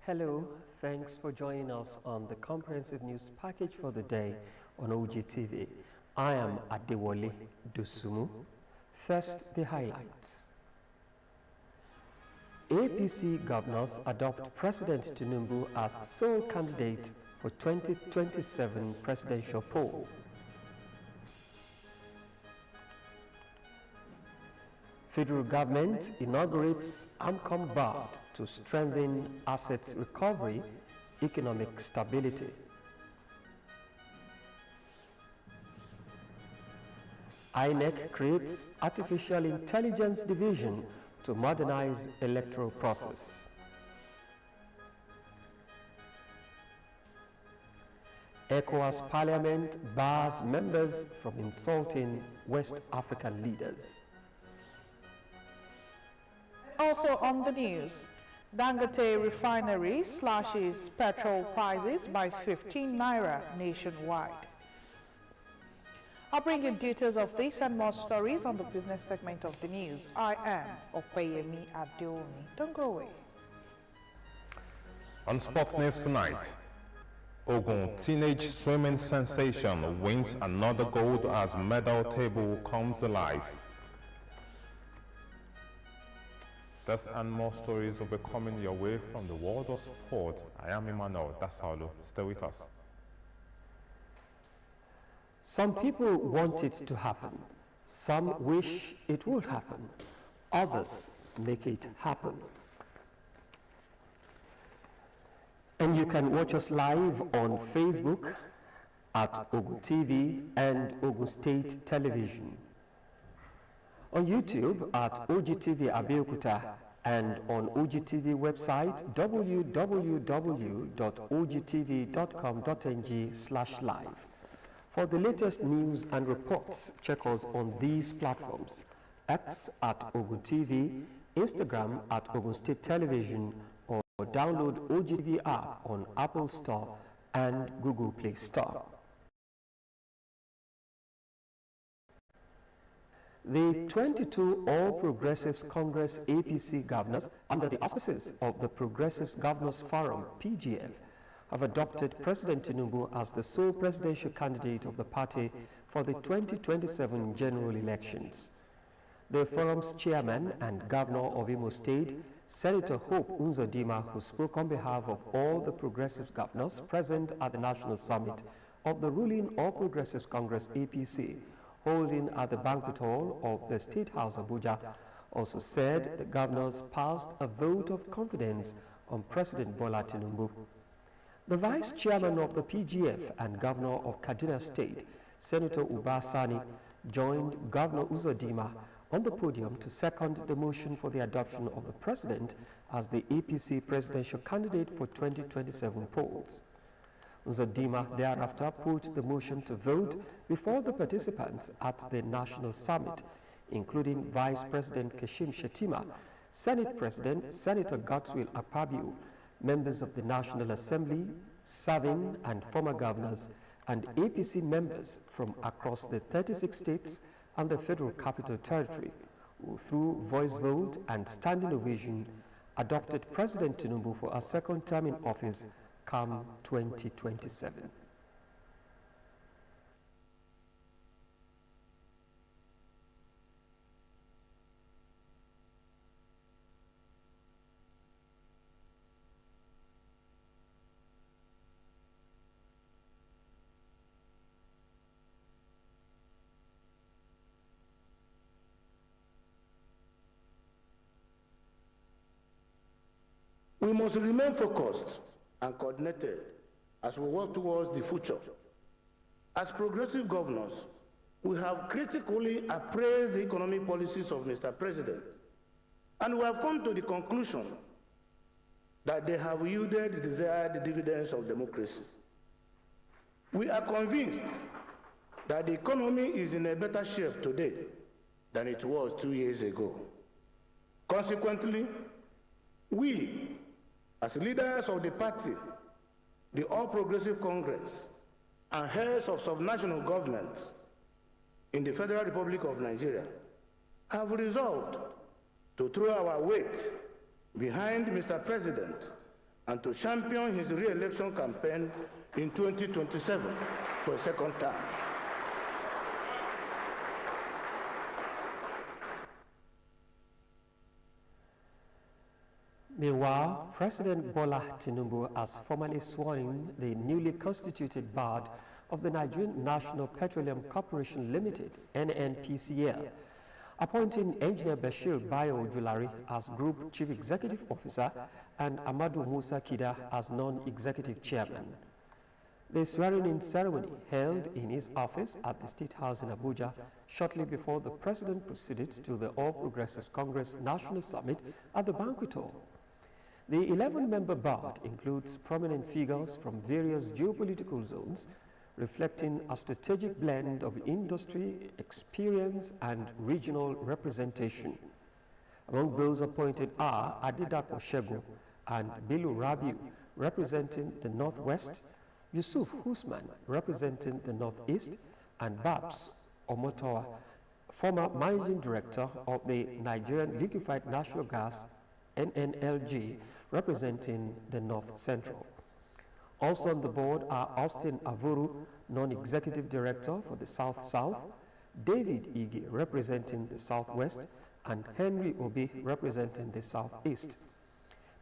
Hello, thanks for joining us on the comprehensive news package for the day on OGTV. I am Adewale Dosumu. First, the highlights. APC governors adopt President Tinubu as sole candidate for 2027 presidential poll. Federal government inaugurates AMCOM board to strengthen assets recovery, economic stability. INEC creates Artificial Intelligence Division to modernize electoral process. ECOWAS Parliament bars members from insulting West African leaders. Also on the news, Dangote refinery slashes petrol prices by 15 naira nationwide. I'll bring you details of this and more stories on the business segment of the news. I am Opeyemi Adeomi. Don't go away. On sports news tonight, OGUN teenage swimming sensation wins another gold as medal table comes alive. This and more stories will be coming your way from the world of sport. I am Emmanuel Dasalu. Stay with us. Some people want it to happen. Some wish it would happen. Others make it happen. And you can watch us live on Facebook at OGUTV and Ogun State Television, on YouTube at OGTV Abeokuta, and on OGTV website www.ogtv.com.ng/live. For the latest news and reports, check us on these platforms: X at Ogun TV, Instagram at Ogun State Television, or download OGTV app on Apple Store and Google Play Store. The 22 All Progressives Congress APC governors, under the auspices of the Progressives Governors Forum (PGF), have adopted President Tinubu as the sole presidential candidate of the party for the 2027 general elections. The forum's chairman and governor of Imo State, Senator Hope Uzodinma, who spoke on behalf of all the Progressives governors present at the national summit of the ruling All Progressives Congress APC, holding at the banquet hall of the State House Abuja, also said the governors passed a vote of confidence on President Bola Tinubu. The vice chairman of the PGF and governor of Kaduna State, Senator Uba Sani, joined Governor Uzodinma on the podium to second the motion for the adoption of the president as the APC presidential candidate for 2027 polls. Uzodinma thereafter put the motion to vote before the participants at the national summit, including Vice President Kashim Shettima, Senate President Senator Godswill Akpabio, members of the National Assembly, serving and former governors, and APC members from across the 36 states and the Federal Capital Territory, who through voice vote and standing ovation adopted President Tinubu for a second term in office come 2027. We must remain focused and coordinated as we work towards the future. As progressive governors, we have critically appraised the economic policies of Mr. President, and we have come to the conclusion that they have yielded the desired dividends of democracy. We are convinced that the economy is in a better shape today than it was 2 years ago. Consequently, we, as leaders of the party, the All Progressive Congress, and heads of subnational governments in the Federal Republic of Nigeria, have resolved to throw our weight behind Mr. President and to champion his re-election campaign in 2027 for a second term. Meanwhile, President Bola Tinubu has formally sworn in the newly constituted board of the Nigerian National Petroleum Corporation Limited, NNPCL, appointing Engineer Bashir Bayo Julari as Group Chief Executive Officer and Amadou Musa Kida as Non-Executive Chairman. The swearing-in ceremony held in his office at the State House in Abuja shortly before the President proceeded to the All Progressives Congress National Summit at the banquet hall. The 11-member board includes prominent figures from various geopolitical zones, reflecting a strategic blend of industry, experience, and regional representation. Among those appointed are Adedapo Shego and Bilu Rabiu, representing the Northwest, Yusuf Husman, representing the Northeast, and Babs Omotowa, former Managing Director of the Nigerian Liquefied Natural Gas, NNLG, representing the North Central. Also on the board are Austin Avuru, Non-Executive Director for the South-South, David Ige, representing the Southwest, and Henry Obi, representing the Southeast.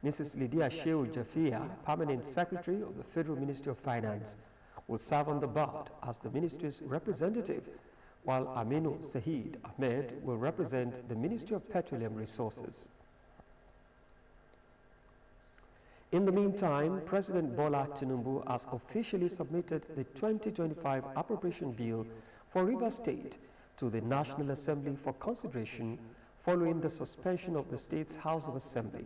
Mrs. Lydia Sheu Jafia, Permanent Secretary of the Federal Ministry of Finance, will serve on the board as the ministry's representative, while Aminu Sahid Ahmed will represent the Ministry of Petroleum Resources. In the meantime, President Bola Tinubu has officially submitted the 2025 appropriation bill for Rivers State to the National Assembly for consideration following the suspension of the state's House of Assembly.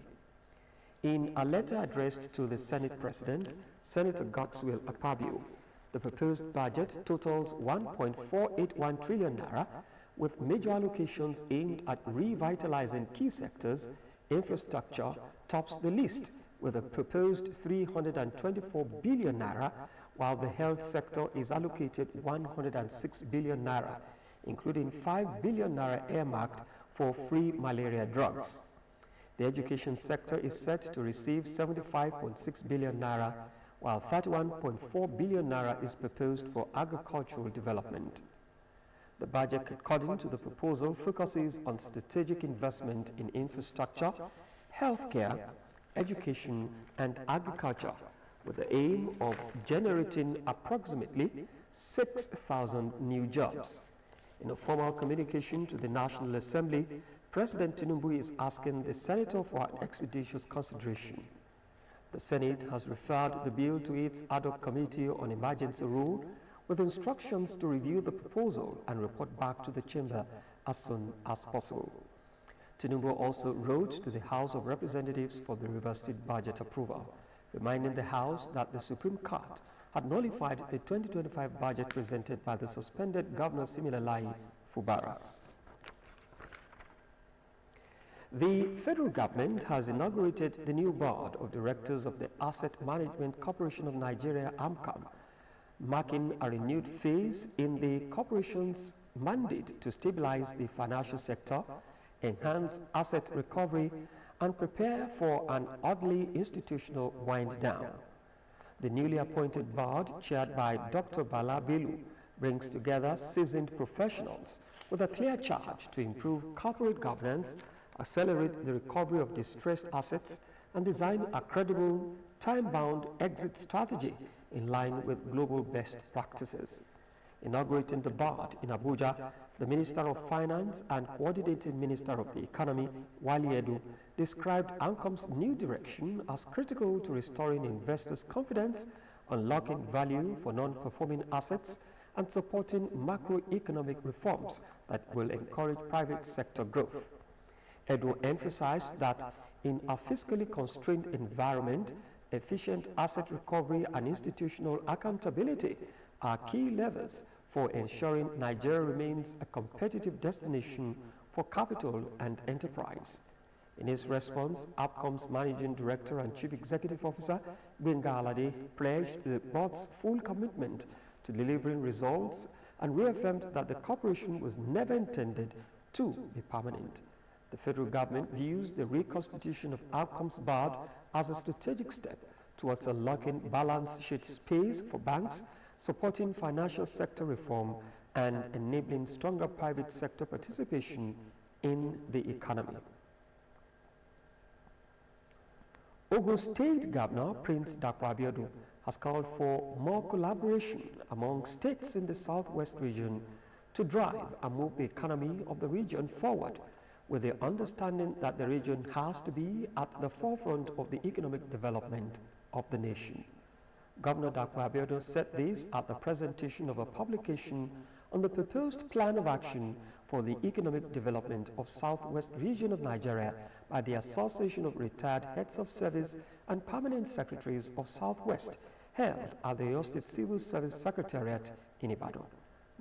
In a letter addressed to the Senate President, Senator Godswill Akpabio, the proposed budget totals 1.481 trillion naira, with major allocations aimed at revitalizing key sectors. Infrastructure tops the list, with a proposed 324 billion naira, while the health sector is allocated 106 billion naira, including 5 billion naira earmarked for free malaria drugs. The education sector is set to receive 75.6 billion naira, while 31.4 billion naira is proposed for agricultural development. The budget, according to the proposal, focuses on strategic investment in infrastructure, healthcare, education, and agriculture, with the aim of generating approximately 6,000 new jobs. In a formal communication to the National Assembly, President Tinubu is asking the Senator for an expeditious consideration. The Senate has referred the bill to its ad hoc committee on emergency rule, with instructions to review the proposal and report back to the chamber as soon as possible. Tinubu also wrote to the House of Representatives for the Rivers State budget approval, reminding the House that the Supreme Court had nullified the 2025 budget presented by the suspended Governor Siminalayi Fubara. The federal government has inaugurated the new board of directors of the Asset Management Corporation of Nigeria, AMCAM, marking a renewed phase in the corporation's mandate to stabilize the financial sector, enhance asset recovery, and prepare for an orderly institutional wind down. The newly appointed board, chaired by Dr. Bala Bello, brings together seasoned professionals with a clear charge to improve corporate governance, accelerate the recovery of distressed assets, and design a credible, time-bound exit strategy in line with global best practices. Inaugurating the board in Abuja, the Minister of Finance and Coordinating Minister of the Economy, Wali Edu, described AMCOM's new direction as critical to restoring investors' confidence, unlocking value for non-performing assets, and supporting macroeconomic reforms that will encourage private sector growth. Edu emphasized that in a fiscally constrained environment, efficient asset recovery and institutional accountability are key levers for ensuring Nigeria remains a competitive destination for capital and enterprise. In his response, APCOM's Managing Director and Chief Executive Officer, Gbenga Alade, pledged the board's full commitment to delivering results and reaffirmed that the corporation was never intended to be permanent. The federal government views the reconstitution of APCOM's board as a strategic step towards unlocking balance sheet space for banks, supporting financial sector reform, and enabling stronger private sector participation in the economy. Ogun State Governor Prince Dakwa Abiodun has called for more collaboration among states in the southwest region to drive and move the economy of the region forward, with the understanding that the region has to be at the forefront of the economic development of the nation. Governor Dakwa Abiodun said this at the presentation of a publication on the proposed plan of action for the economic development of Southwest region of Nigeria by the Association of Retired Heads of Service and Permanent Secretaries of Southwest, held at the Oyo State Civil Service Secretariat in Ibadan.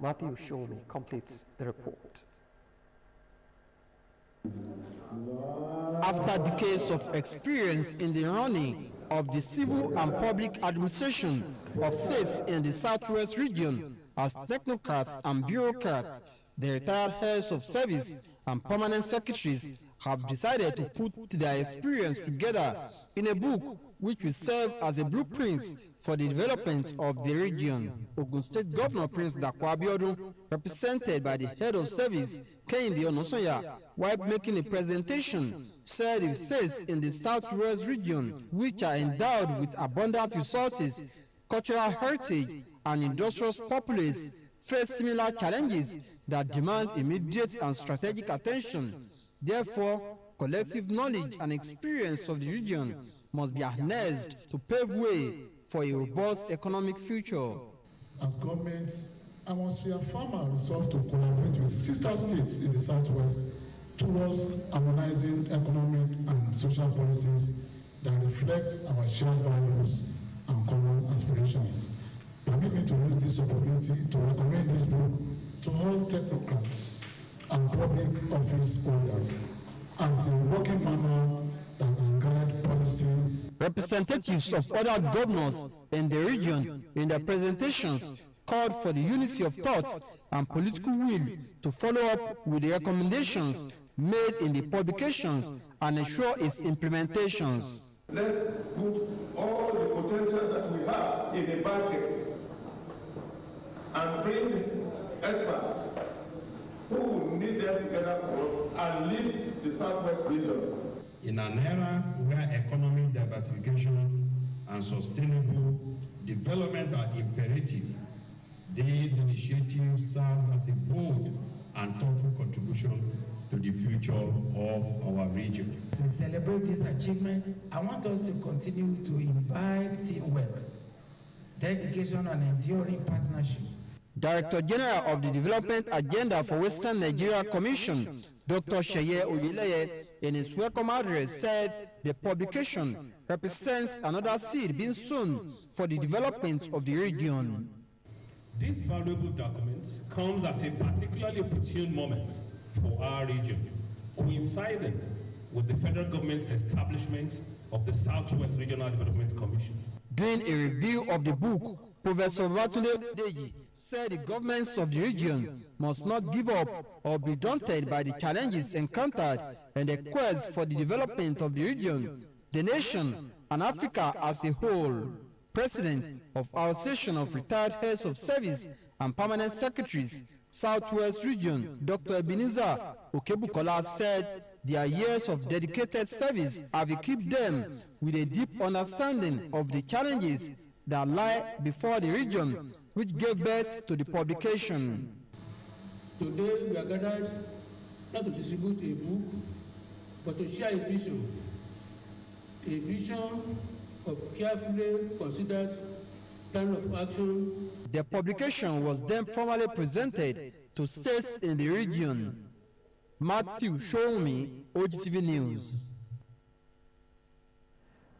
Matthew Shomi completes the report. After decades of experience in the running of the civil and public administration of states in the Southwest region as technocrats and bureaucrats, the retired heads of service and permanent secretaries have decided to put their experience together in a book which will serve as a blueprint for the development of the region. Ogun State Governor Prince Dakwa Abiodun, represented by the head of service, Kehinde Onosoya, while making a presentation, said the states in the Southwest region, which are endowed with abundant resources, cultural heritage, and industrious populace, face similar challenges that demand immediate and strategic attention. Therefore, collective knowledge and experience of the region must be harnessed to pave way for a robust economic future. As government, I must reaffirm our resolve to collaborate with sister states in the Southwest towards harmonizing economic and social policies that reflect our shared values and common aspirations. Permit me to use this opportunity to recommend this book to all technocrats and public office holders as a working manual that can guide policy. Representatives of other governors in the region in their presentations called for the unity of thought and political will to follow up with the recommendations made in the publications and ensure its implementations. Let's put all the potentials that we have in a basket and bring experts who will knit them together for us and lead the Southwest region. In an era where economic diversification and sustainable development are imperative, this initiative serves as a bold and thoughtful contribution to the future of our region. To celebrate this achievement, I want us to continue to imbibe teamwork, dedication, and enduring partnership. Director General of the Development Agenda for Western Nigeria Commission, Dr. Sheye Oyeleye, in his welcome address said the publication represents another seed being sown for the development of the region. This valuable document comes at a particularly opportune moment for our region, coinciding with the federal government's establishment of the Southwest Regional Development Commission. During a review of the book, Professor Babatunde Deji said the governments of the region must not give up or be daunted by the challenges encountered in the quest for the development of the region, the nation, and Africa as a whole. President of our Association of Retired Heads of Service and Permanent Secretaries, Southwest Region, Dr. Ebenezer Okebukola said their years of dedicated service have equipped them with a deep understanding of the challenges that lie before the region, which gave birth to the publication. Today we are gathered not to distribute a book, but to share a vision of carefully considered plan of action. The publication was then formally presented to states in the region. Matthew Shomi, OGTV News.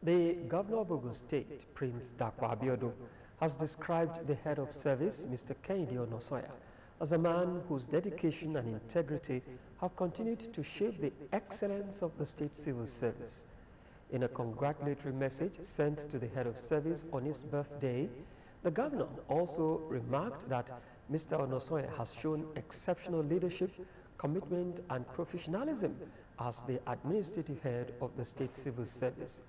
The Governor of Ogun State, Prince Dakwa Abiodun, has described the head of service, Mr. Kehinde Onosoya, as a man whose dedication and integrity have continued to shape the excellence of the state civil service. In a congratulatory message sent to the head of service on his birthday, the governor also remarked that Mr. Onosoya has shown exceptional leadership, commitment, and professionalism as the administrative head of the state civil service.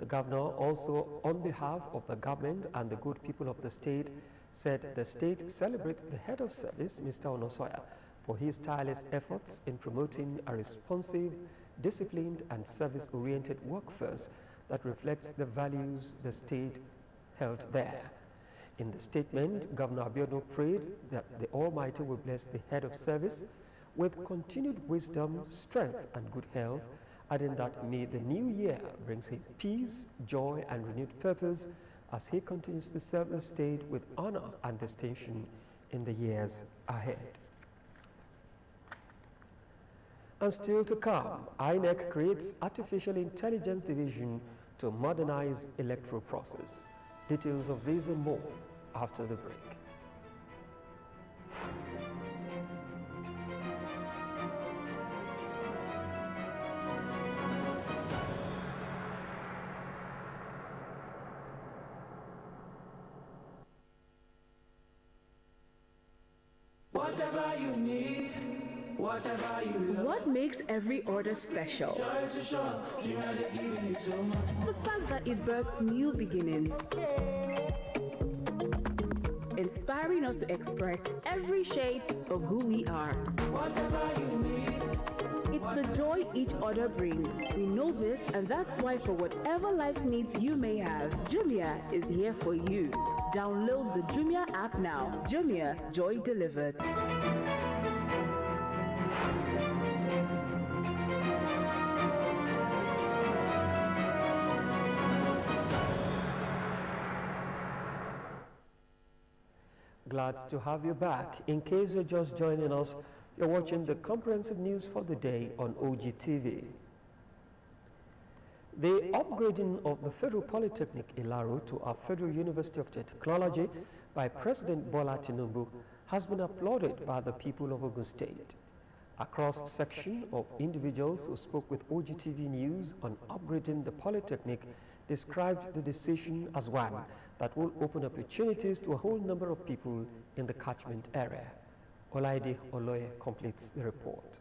The governor also, on behalf of the government and the good people of the state, said the state celebrates the head of service, Mr. Onosoya, for his tireless efforts in promoting a responsive, disciplined and service-oriented workforce that reflects the values the state held there. In the statement, Governor Abiodun prayed that the Almighty will bless the head of service with continued wisdom, strength and good health, adding that may the new year brings him peace, joy and renewed purpose as he continues to serve the state with honor and distinction in the years ahead. And still to come, INEC creates Artificial Intelligence Division to modernize electoral process. Details of this and more after the break. Whatever you need, whatever you love. What makes every order special? The fact that it births new beginnings, inspiring us to express every shade of who we are. Whatever you need. It's the joy each order brings. We know this, and that's why for whatever life's needs you may have, Jumia is here for you. Download the Jumia app now. Jumia, joy delivered. Glad to have you back. In case you're just joining us, you're watching the comprehensive news for the day on OGTV. The upgrading of the Federal Polytechnic Ilaro to a Federal University of Technology by President Bola Tinubu has been applauded by the people of Ogun State. A cross-section of individuals who spoke with OGTV News on upgrading the Polytechnic described the decision as one that will open opportunities to a whole number of people in the catchment area. Olaide Oloye completes the report.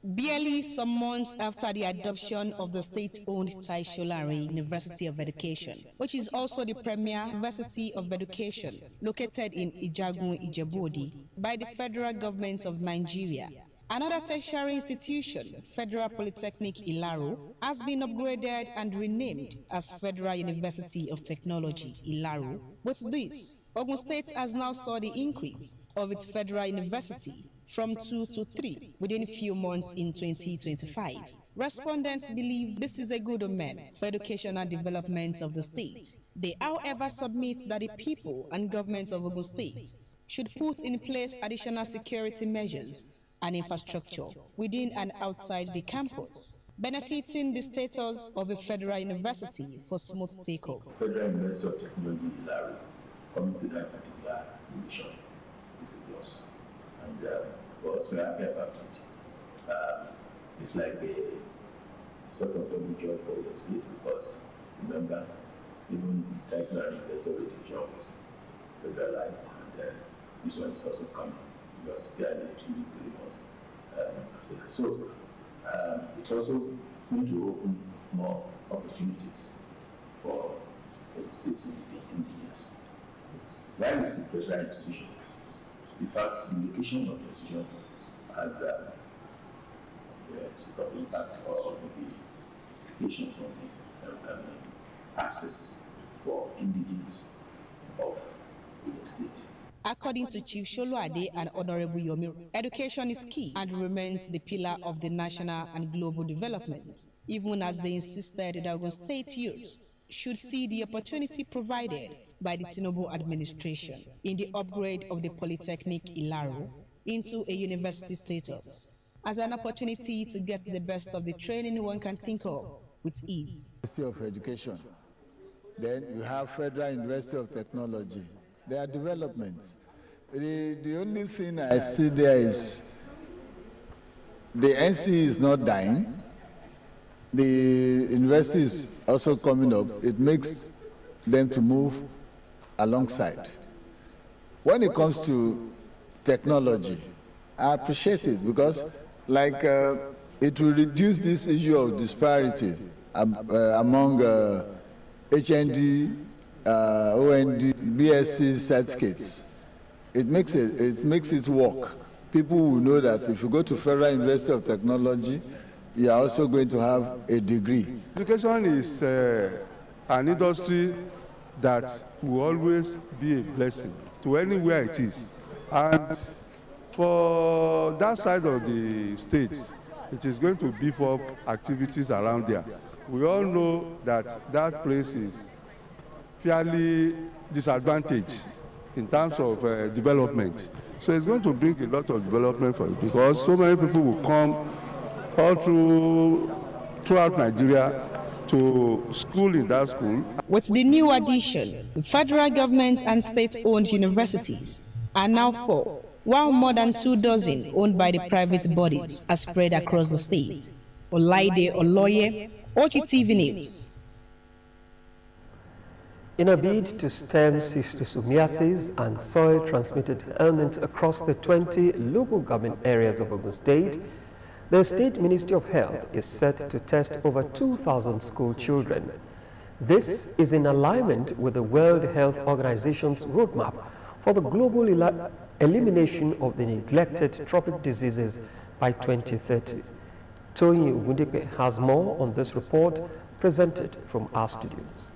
Barely some months after the adoption of the state-owned Tai Sholare University of Education, which is also the premier university of education located in Ijagun, Ijebu-Ode, by the federal government of Nigeria, another tertiary institution, Federal Polytechnic Ilaro, has been upgraded and renamed as Federal University of Technology Ilaro. With this, Ogun State has now saw the increase of its federal university from 2 to 3 within a few months in 2025. Respondents believe this is a good omen for educational development of the state. They, however, submit that the people and government of Ogun State should put in place additional security measures and infrastructure within and outside the campus, benefiting the status of a federal university for smooth takeoff. Federal University of Technology Ilaro, coming to that particular mission is a plus. And for us, we are happy about it. It's like a sort of double joy for the state because, remember, even the Federal University of Education was federalized, and this one is also coming. Just barely 2 to 3 months after that. So it's also going to open more opportunities for the states in the years. While it's a federal institution, the fact the location of the institution has sort of impact or maybe implications on the access for indigenes of the state. According to Chief Sholuade and Honorable Yomi, education is key and remains the pillar of the national and global development, even as they insisted that Ogun State youths should see the opportunity provided by the Tinubu administration in the upgrade of the Polytechnic Ilaro into a university status as an opportunity to get the best of the training one can think of with ease. University of Education. Then you have Federal University of Technology. There are developments. The only thing I see there is the NC is not dying. The university is also coming up. It makes them to move alongside. When it comes to technology, I appreciate it because, like, it will reduce this issue of disparity among HND, OND, BSc certificates. It makes it work. People will know that if you go to Federal University of Technology, you are also going to have a degree. Education is an industry that will always be a blessing to anywhere it is. And for that side of the state, it is going to beef up activities around there. We all know that that place is fairly disadvantaged in terms of development. So it's going to bring a lot of development for it because so many people will come all throughout Nigeria to school in that school. With the new addition, the federal government and state-owned universities are now 4, while more than 24 owned by the private bodies are spread across the state. Olaide Oloye, Ogtv News. In a bid to stem schistosomiasis and soil-transmitted ailments across the 20 local government areas of Ogun State, the State Ministry of Health is set to test over 2,000 school children. This is in alignment with the World Health Organization's roadmap for the global elimination of the neglected tropical diseases by 2030. Tony Ogundipe has more on this report presented from our studios.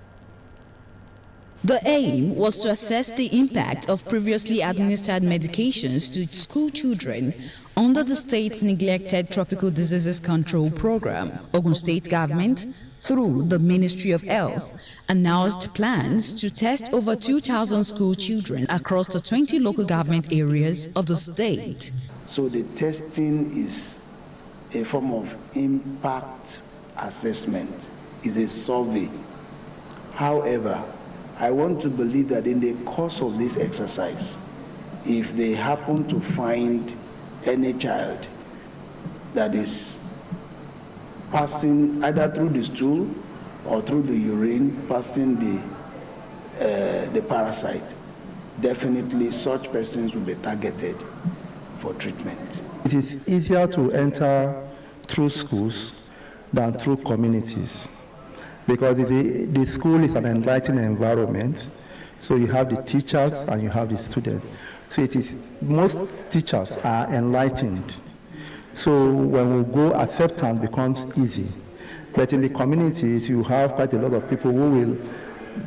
The aim was to assess the impact of previously administered medications to school children under the state's neglected tropical diseases control program. Ogun State government, through the Ministry of Health, announced plans to test over 2,000 school children across the 20 local government areas of the state. So the testing is a form of impact assessment, is a survey. However, I want to believe that in the course of this exercise, if they happen to find any child that is passing either through the stool or through the urine, passing the parasite, definitely such persons will be targeted for treatment. It is easier to enter through schools than through communities, because the school is an enlightening environment. So you have the teachers and you have the students. So most teachers are enlightened. So when we go, acceptance becomes easy. But in the communities, you have quite a lot of people who will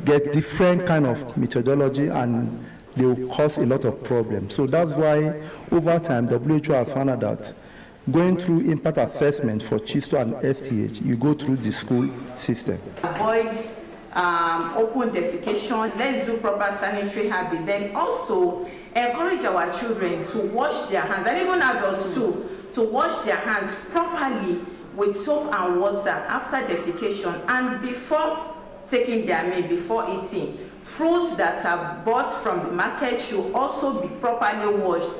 get different kind of methodology and they will cause a lot of problems. So that's why over time, WHO has found out that going through impact assessment for Chisto and STH, you go through the school system. Avoid open defecation, let's do proper sanitary habit, then also encourage our children to wash their hands, and even adults too, to wash their hands properly with soap and water after defecation and before taking their meal, before eating. Fruits that are bought from the market should also be properly washed.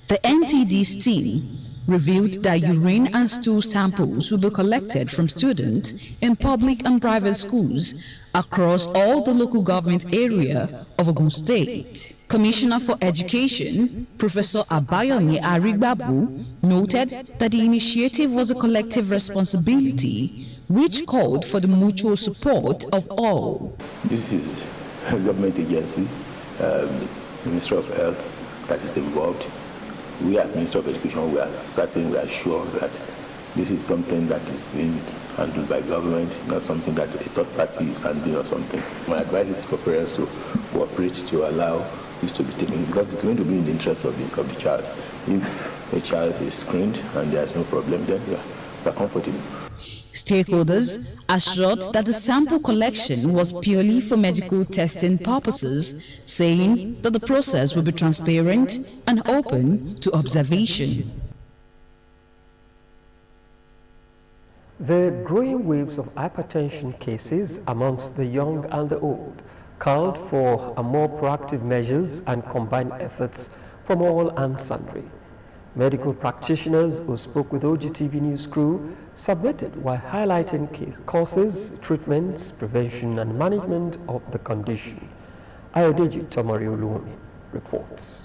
The NTD's team revealed that urine and stool samples will be collected from students in public and private schools across all the local government area of Ogun State. Commissioner for Education, Professor Abayomi Arigbabu, noted that the initiative was a collective responsibility which called for the mutual support of all. This is a government agency, the Ministry of Health, that is involved. We as Minister of Education, we are sure that this is something that is being handled by government, not something that a third party is handling or something. My advice is for parents to cooperate to allow this to be taken, because it's going to be in the interest of the child. If a child is screened and there is no problem, then we are comfortable. Stakeholders assured that the sample collection was purely for medical testing purposes, saying that the process will be transparent and open to observation. The growing waves of hypertension cases amongst the young and the old called for a more proactive measures and combined efforts from all and sundry. Medical practitioners who spoke with OGTV News crew submitted while highlighting causes, treatments, prevention and management of the condition. Ayodeji Tomori Oluomi reports.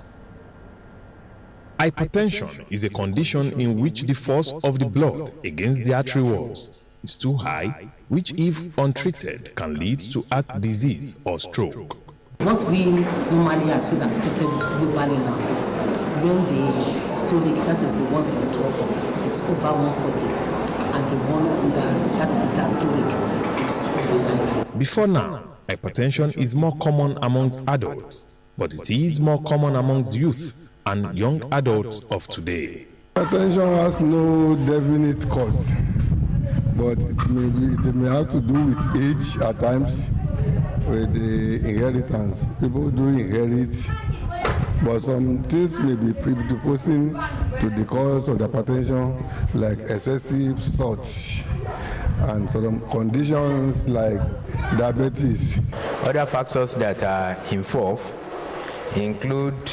Hypertension is a condition in which the force of the blood against the artery walls is too high, which if untreated can lead to heart disease or stroke. What we normally actually accepted globally now is when the systolic, that is the one on top, is over 140, and the one under, that is the diastolic, is over 90. Before now, hypertension is more common amongst adults, but it is more common amongst youth and young adults of today. Hypertension has no definite cause, but it may have to do with age at times, with the inheritance. People do inherit, but some things may be predisposing to the cause of the hypertension, like excessive salt, and some conditions like diabetes. Other factors that are involved include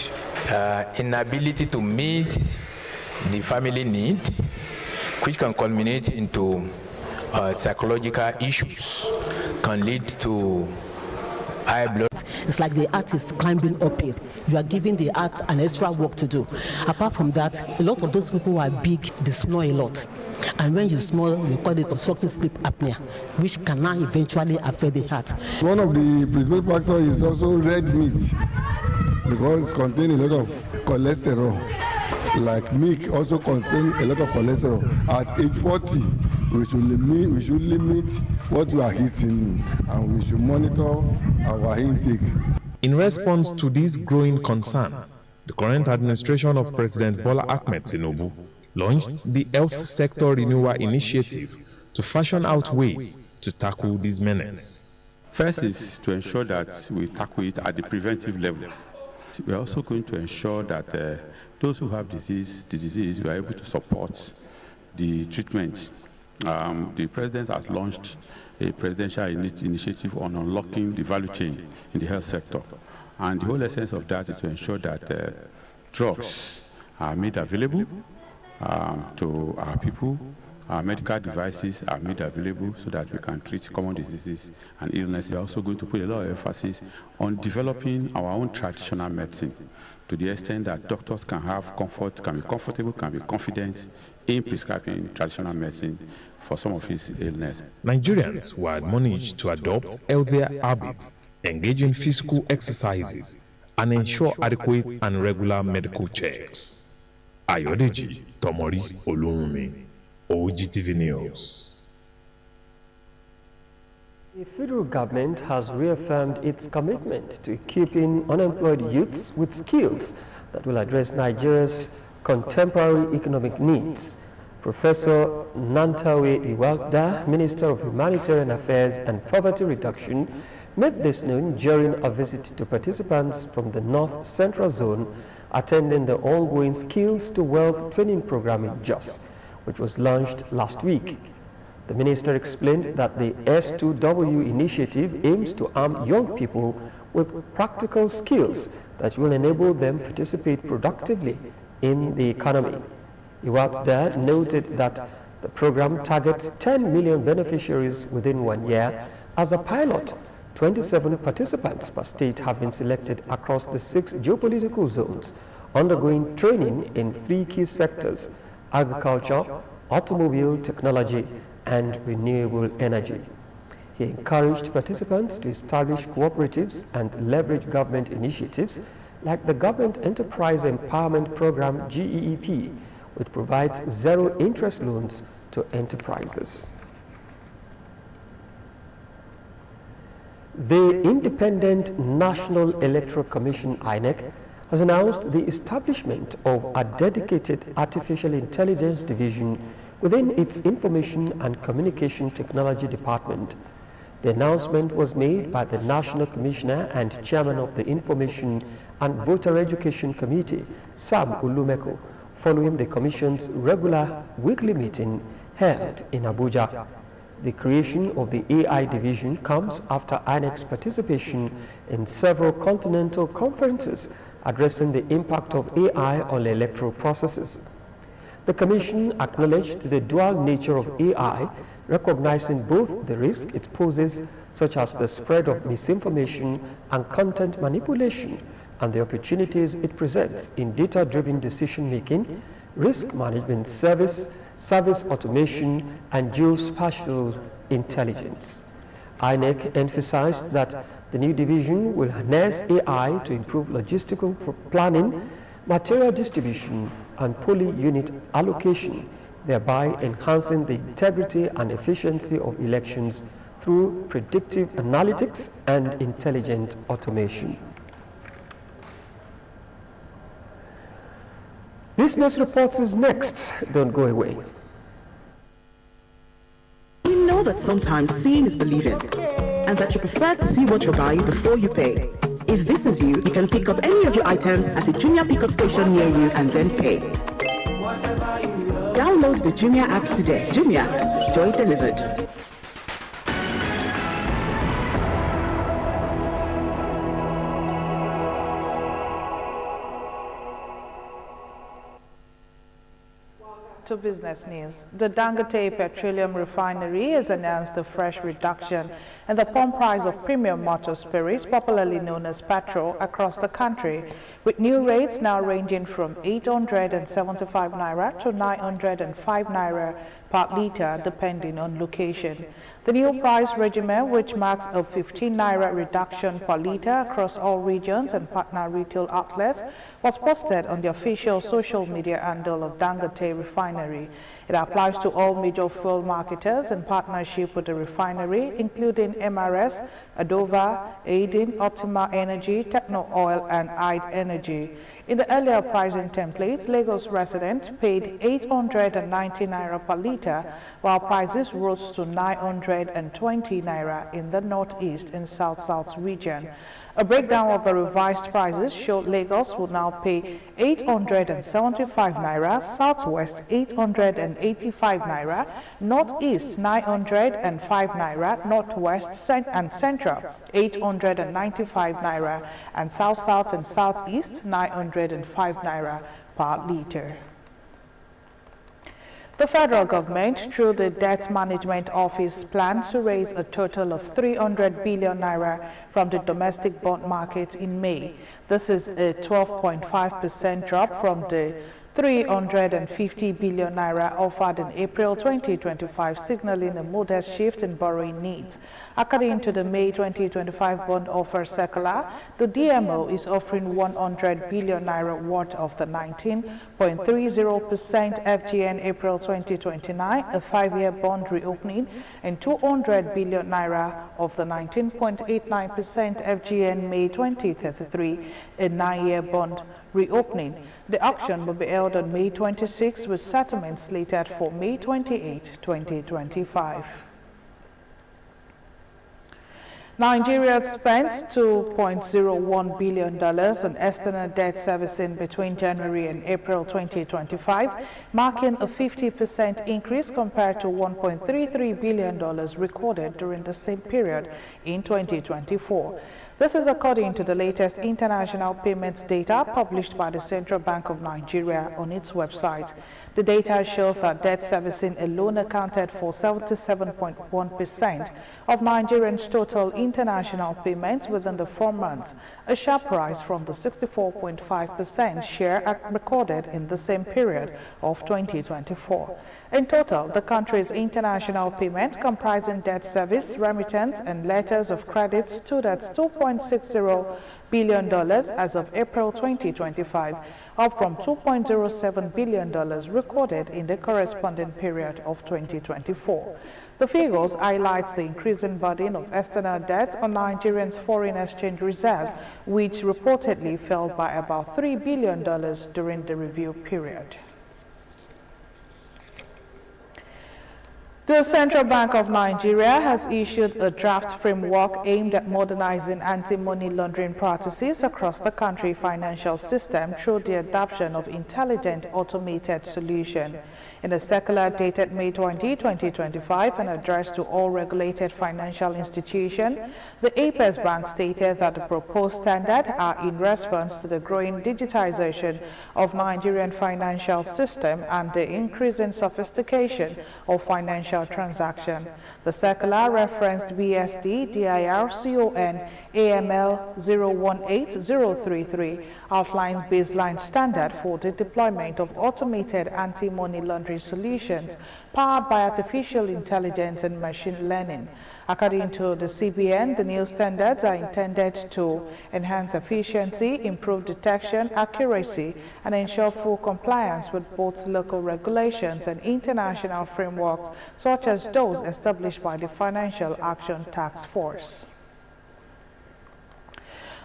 inability to meet the family need, which can culminate into psychological issues, can lead to high blood. It's like the art is climbing uphill. You are giving the art an extra work to do. Apart from that, a lot of those people who are big, they snore a lot. And when you snore, we call it obstructive sleep apnea, which can now eventually affect the heart. One of the predisposing factors is also red meat, because it contains a lot of cholesterol. Like milk also contains a lot of cholesterol. At age 40, we should limit what we are eating, and we should monitor our intake. In response to this growing concern, the current administration of President Bola Ahmed Tinubu launched the Health Sector Renewal Initiative to fashion out ways to tackle this menace. First is to ensure that we tackle it at the preventive level. We are also going to ensure that those who have the disease, we are able to support the treatment. The President has launched a presidential initiative on unlocking the value chain in the health sector. And the whole essence of that is to ensure that drugs are made available to our people, our medical devices are made available so that we can treat common diseases and illnesses. We are also going to put a lot of emphasis on developing our own traditional medicine to the extent that doctors can have comfort, can be comfortable, can be confident in prescribing traditional medicine for some of his illness. Nigerians were admonished to adopt healthier habits, engage in physical exercises, and ensure adequate and regular medical checks. Ayodeji Tomori Olunmi, OGTV News. The federal government has reaffirmed its commitment to equipping unemployed youths with skills that will address Nigeria's contemporary economic needs. Professor Nantawe Iwalda, Minister of Humanitarian Affairs and Poverty Reduction, made this known during a visit to participants from the North Central Zone attending the ongoing Skills to Wealth training program in Jos, which was launched last week. The minister explained that the S2W initiative aims to arm young people with practical skills that will enable them to participate productively in the economy. Iwalda noted that the program targets 10 million beneficiaries within 1 year. As a pilot, 27 participants per state have been selected across the 6 geopolitical zones, undergoing training in 3 key sectors: agriculture, automobile technology, and renewable energy. He encouraged participants to establish cooperatives and leverage government initiatives like the Government Enterprise Empowerment Program GEEP, which provides zero-interest loans to enterprises. The Independent National Electoral Commission (INEC) has announced the establishment of a dedicated artificial intelligence division within its Information and Communication Technology Department. The announcement was made by the National Commissioner and Chairman of the Information and Voter Education Committee, Sam Ulumeko, following the Commission's regular weekly meeting held in Abuja. The creation of the AI division comes after INEC's participation in several continental conferences addressing the impact of AI on electoral processes. The Commission acknowledged the dual nature of AI, recognizing both the risk it poses, such as the spread of misinformation and content manipulation, and the opportunities it presents in data-driven decision-making, risk management service, service automation, and geospatial intelligence. INEC emphasized that the new division will harness AI to improve logistical planning, material distribution, and poly-unit allocation, thereby enhancing the integrity and efficiency of elections through predictive analytics and intelligent automation. Business Reports is next. Don't go away. We know that sometimes seeing is believing, and that you prefer to see what you're buying before you pay. If this is you, you can pick up any of your items at a Jumia pickup station near you and then pay. Download the Jumia app today. Jumia, joy delivered. To business news. The Dangote Petroleum Refinery has announced a fresh reduction in the pump price of premium motor spirits, popularly known as petrol, across the country, with new rates now ranging from 875 naira to 905 naira per litre, depending on location. The new price regime, which marks a 15 naira reduction per litre across all regions and partner retail outlets, was posted on the official social media handle of Dangote Refinery. It applies to all major fuel marketers in partnership with the refinery, including MRS, Adova, Aidin, Optima Energy, Techno Oil, and Ide Energy. In the earlier pricing templates, Lagos residents paid 890 naira per litre, while prices rose to 920 naira in the Northeast and South-South region. A breakdown of the revised prices showed Lagos will now pay 875 naira, Southwest 885 naira, Northeast 905 naira, Northwest and Central 895 naira, and South-South and Southeast 905 naira per litre. The federal government, through the Debt Management Office, plans to raise a total of 300 billion naira from the domestic bond market in May. This is a 12.5% drop from the 350 billion naira offered in April 2025, signaling a modest shift in borrowing needs. According to the May 2025 bond offer circular, the DMO is offering 100 billion naira worth of the 19.30% FGN April 2029, a 5-year bond reopening, and 200 billion naira of the 19.89% FGN May 2033, a 9-year bond reopening. The auction will be held on May 26, with settlement slated for May 28, 2025. Nigeria spent $2.01 billion on external debt servicing between January and April 2025, marking a 50% increase compared to $1.33 billion recorded during the same period in 2024. This is according to the latest international payments data published by the Central Bank of Nigeria on its website. The data shows that debt servicing alone accounted for 77.1% of Nigerians' total international payments within the 4 months, a sharp rise from the 64.5% share recorded in the same period of 2024. In total, the country's international payment, comprising debt service, remittance, and letters of credit, stood at $2.60 billion as of April 2025, up from $2.07 billion recorded in the corresponding period of 2024. The figures highlight the increasing burden of external debt on Nigerians' foreign exchange reserve, which reportedly fell by about $3 billion during the review period. The Central Bank of Nigeria has issued a draft framework aimed at modernizing anti-money laundering practices across the country financial system through the adoption of intelligent automated solutions. In a circular dated May 20, 2025 and addressed to all regulated financial institutions, the Apex Bank stated that the proposed standards are in response to the growing digitization of Nigerian financial system and the increasing sophistication of financial transactions. The circular referenced BSD, DIR, CON, AML 018033 outlines baseline standard for the deployment of automated anti-money laundering secondary solutions powered by artificial intelligence and machine learning. According to the CBN, the new standards are intended to enhance efficiency, improve detection accuracy, and ensure full compliance with both local regulations and international frameworks, such as those established by the Financial Action Task Force.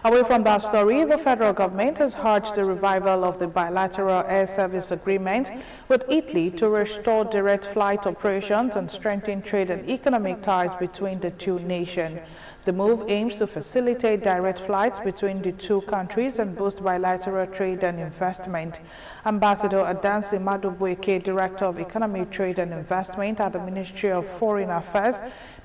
Away from that story, the federal government has urged the revival of the bilateral air service agreement with Italy to restore direct flight operations and strengthen trade and economic ties between the two nations. The move aims to facilitate direct flights between the two countries and boost bilateral trade and investment. Ambassador Adansi Madubuike, Director of Economic Trade and Investment at the Ministry of Foreign Affairs,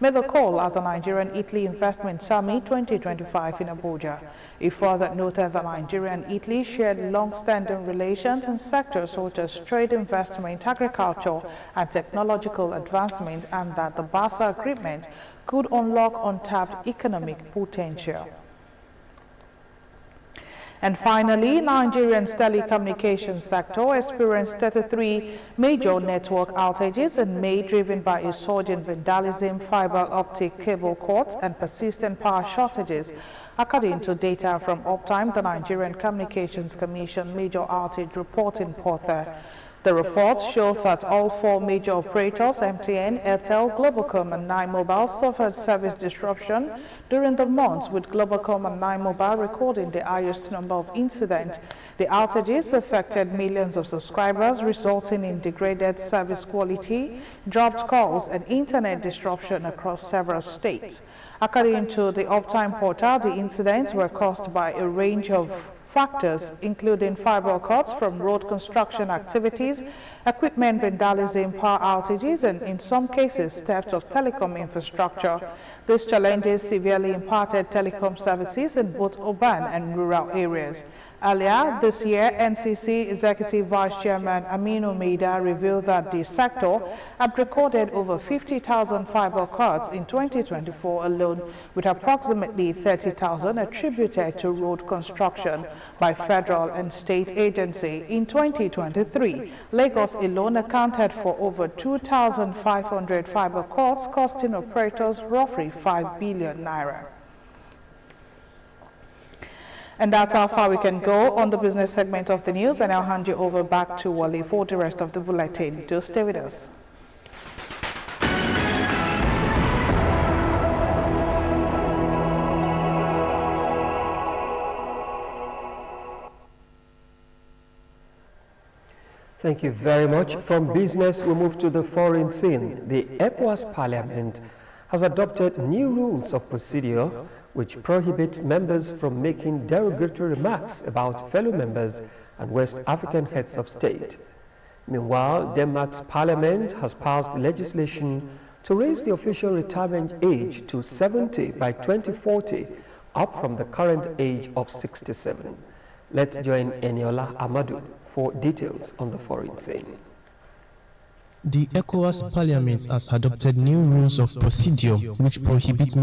made the call at the Nigerian-Italy Investment Summit 2025 in Abuja. He further noted that Nigeria and Italy shared long-standing relations in sectors such as trade, investment, agriculture, and technological advancement, and that the BASA agreement could unlock untapped economic potential. And finally, Nigeria's telecommunications sector experienced 33 major network outages in May, driven by a surge in vandalism, fiber optic cable cuts, and persistent power shortages, according to data from Uptime, the Nigerian Communications Commission Major Outage Reporting Portal. The reports show that all four major operators, MTN, Airtel, Globacom, and 9Mobile, suffered service disruption during the month, with Globacom and 9Mobile recording the highest number of incidents. The outages affected millions of subscribers, resulting in degraded service quality, dropped calls, and internet disruption across several states. According to the Uptime portal, the incidents were caused by a range of factors, including fiber cuts from road construction activities, equipment vandalism, power outages, and in some cases, theft of telecom infrastructure. These challenges severely impacted telecom services in both urban and rural areas. Earlier this year, NCC Executive Vice Chairman Aminu Maida revealed that the sector had recorded over 50,000 fiber cuts in 2024 alone, with approximately 30,000 attributed to road construction by federal and state agencies. In 2023, Lagos alone accounted for over 2,500 fiber cuts, costing operators roughly 5 billion naira. And that's how far we can go on the business segment of the news, and I'll hand you over back to Wale for the rest of the bulletin. Do stay with us. Thank you very much. From business, we move to the foreign scene. The ECOWAS Parliament has adopted new rules of procedure which prohibit members from making derogatory remarks about fellow members and West African heads of state. Meanwhile, Denmark's parliament has passed legislation to raise the official retirement age to 70 by 2040, up from the current age of 67. Let's join Eniola Amadou for details on the foreign scene. The ECOWAS Parliament has adopted new rules of procedure which prohibit